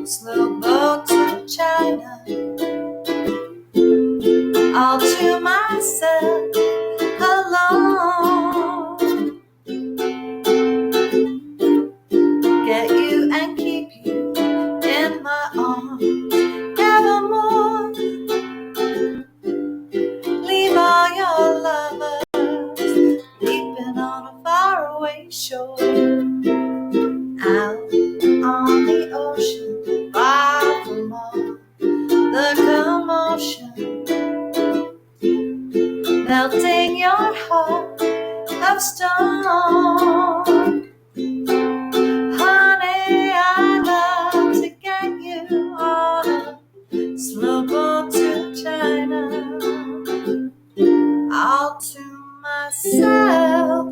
slow boat to China, all to myself alone. Get you and keep you in my arms evermore. Leave all your lovers sleeping on a faraway shore, out on the ocean, far from all the commotion, melting your heart of stone. Honey, I'd love to get you on a slow boat to China, all to myself.